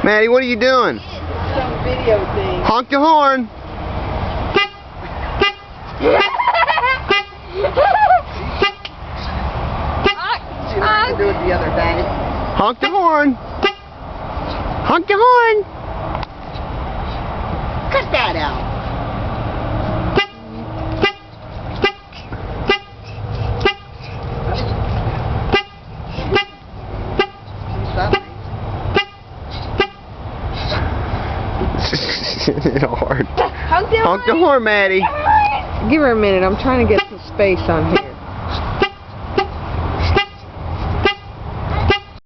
Maddie, what are you doing? Some video thing. Honk your horn. She learned to do it the other day. Honk your horn. Honk your horn. Cut that out. Hard. Honk Honk the horn, Maddie. Give her a minute. I'm trying to get some space on here.